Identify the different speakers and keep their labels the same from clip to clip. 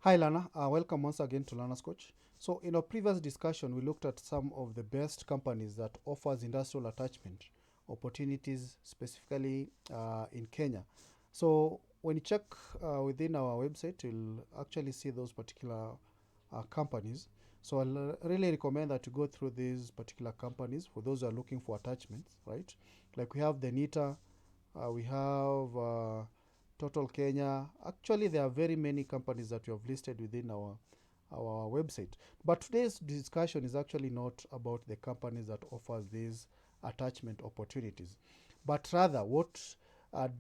Speaker 1: Hi Lana, welcome once again to Lana's Coach. So in our previous discussion, we looked at some of the best companies that offers industrial attachment opportunities specifically in Kenya. So when you check within our website, you'll actually see those particular companies. So I'll really recommend that you go through these particular companies for those who are looking for attachments, right? Like we have the NITA, we have Total Kenya. Actually, there are very many companies that we have listed within our website. But today's discussion is actually not about the companies that offers these attachment opportunities, but rather what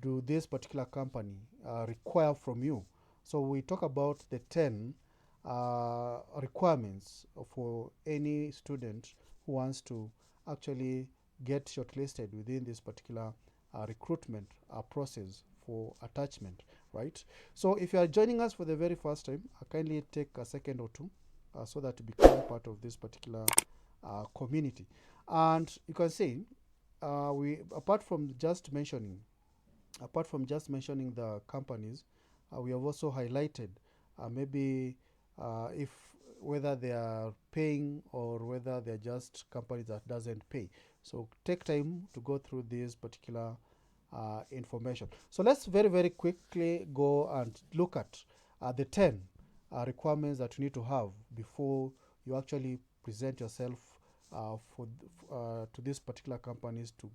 Speaker 1: do this particular company require from you. So we talk about the 10 requirements for any student who wants to actually get shortlisted within this particular recruitment process for attachment, right? So if you are joining us for the very first time, kindly take a second or two so that you become part of this particular community. And you can see, we apart from just mentioning the companies, we have also highlighted maybe if whether they are paying or whether they're just companies that doesn't pay. So take time to go through this particular information. So let's very, very quickly go and look at the 10 requirements that you need to have before you actually present yourself to these particular companies to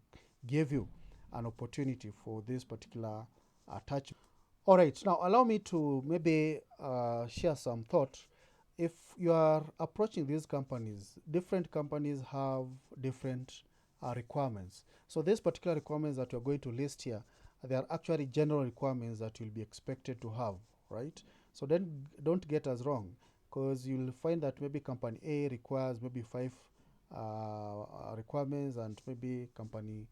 Speaker 1: give you an opportunity for this particular attachment. All right, now allow me to maybe share some thought. If you are approaching these companies, different companies have different requirements. So these particular requirements that you're going to list here, they are actually general requirements that you'll be expected to have, right? So then don't get us wrong, because you'll find that maybe company A requires maybe five requirements, and maybe company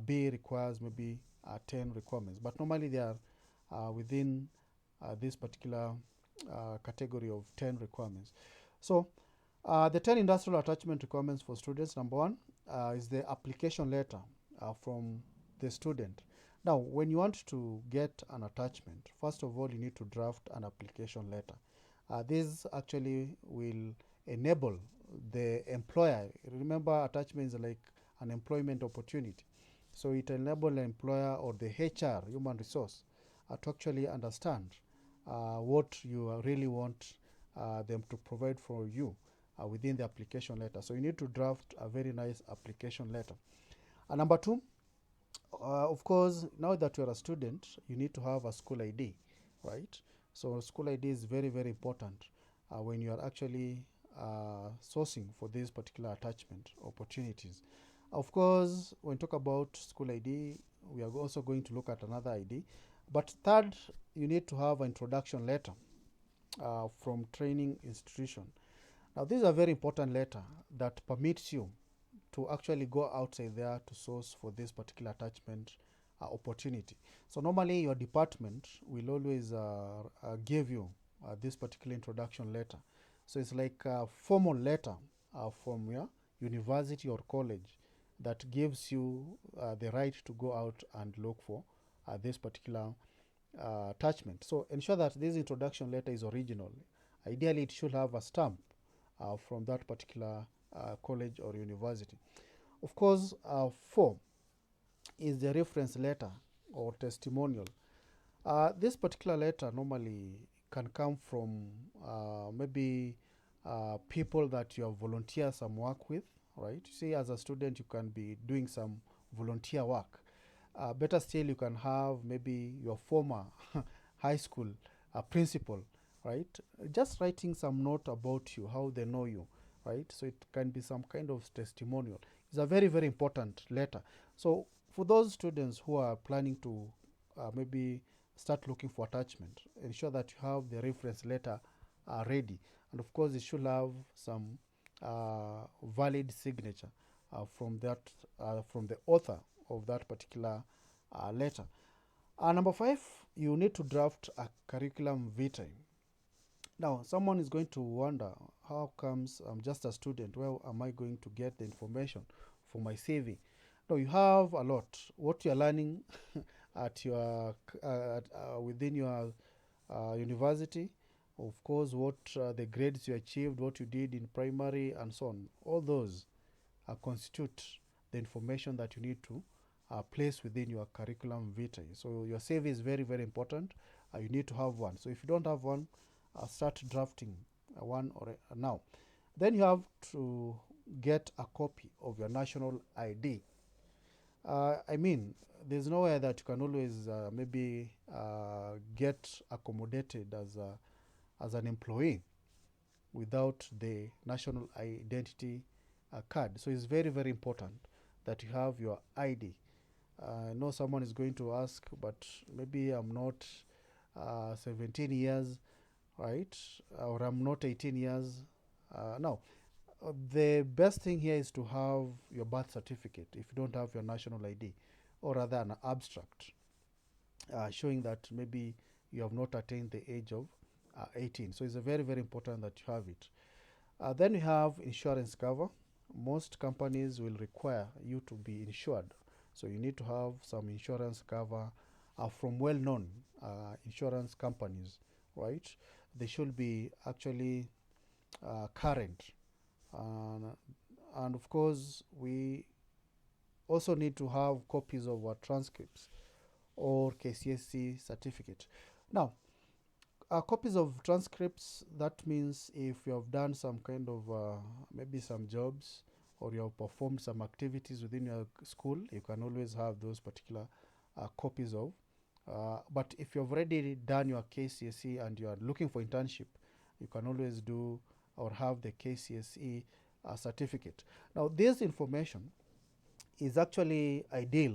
Speaker 1: B requires maybe 10 requirements. But normally they are within this particular category of 10 requirements. So the 10 industrial attachment requirements for students, number one, is the application letter from the student. Now, when you want to get an attachment, first of all, you need to draft an application letter. This actually will enable the employer. Remember, attachment is like an employment opportunity. So it enables the employer or the HR, human resource, to actually understand what you really want them to provide for you within the application letter. So you need to draft a very nice application letter. Number two, of course, now that you're a student, you need to have a school ID, right? So school ID is very, very important when you are actually sourcing for these particular attachment opportunities. Of course, when we talk about school ID, we are also going to look at another ID. But third, you need to have an introduction letter from training institution. Now, this is a very important letter that permits you to actually go outside there to source for this particular attachment opportunity. So normally your department will always give you this particular introduction letter. So it's like a formal letter from your university or college that gives you the right to go out and look for this particular attachment. So ensure that this introduction letter is original. Ideally, it should have a stamp from that particular college or university. Of course, four is the reference letter or testimonial. This particular letter normally can come from maybe people that you have volunteered some work with, right? See, as a student, you can be doing some volunteer work. Better still, you can have maybe your former high school principal, right? Just writing some note about you, how they know you, right? So it can be some kind of testimonial. It's a very, very important letter. So for those students who are planning to maybe start looking for attachment, ensure that you have the reference letter ready. And of course, it should have some valid signature from the author of that particular letter. Number five, you need to draft a curriculum vitae. Now, someone is going to wonder, how comes I'm just a student? Where am I going to get the information for my CV? No, you have a lot. What you're learning at your within your university, of course, what the grades you achieved, what you did in primary, and so on. All those constitute the information that you need to place within your curriculum vitae. So your CV is very, very important. You need to have one. So if you don't have one, start drafting one or now. Then you have to get a copy of your national ID. I mean, there's no way that you can always maybe get accommodated as an employee without the national identity card. So it's very, very important that you have your ID. I know someone is going to ask, but maybe I'm not 17 years, right? Or I'm not 18 years. No, the best thing here is to have your birth certificate if you don't have your national ID, or rather an abstract showing that maybe you have not attained the age of 18. So it's a very, very important that you have it. Then you have insurance cover. Most companies will require you to be insured. So you need to have some insurance cover from well-known insurance companies, right? They should be actually current. Uh, and of course, we also need to have copies of our transcripts or KCSE certificate. Now, copies of transcripts, that means if you have done some kind of maybe some jobs, or you have performed some activities within your school, you can always have those particular copies of. But if you've already done your KCSE and you are looking for internship, you can always do or have the KCSE certificate. Now, this information is actually ideal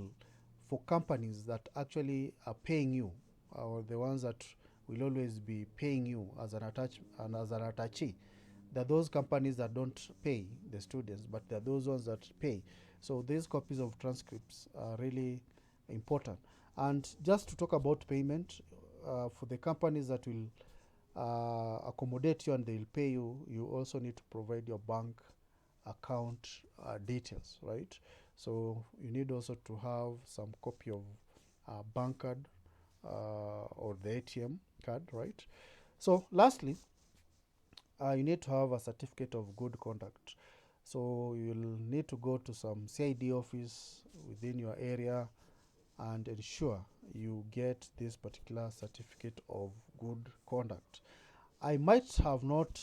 Speaker 1: for companies that actually are paying you, or the ones that will always be paying you as an attachee. There are those companies that don't pay the students, but there are those ones that pay. So these copies of transcripts are really important. And just to talk about payment, for the companies that will accommodate you and they'll pay you, you also need to provide your bank account details, right? So you need also to have some copy of bank card or the ATM card, right? So lastly, you need to have a certificate of good conduct. So you'll need to go to some CID office within your area and ensure you get this particular certificate of good conduct. I might have not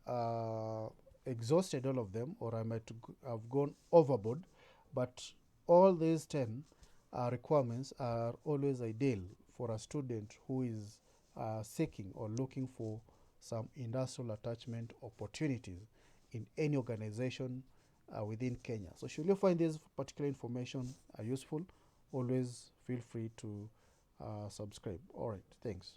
Speaker 1: uh, exhausted all of them, or I might have gone overboard, but all these 10 requirements are always ideal for a student who is seeking or looking for some industrial attachment opportunities in any organization within Kenya. So should you find this particular information useful, always feel free to subscribe. All right, thanks.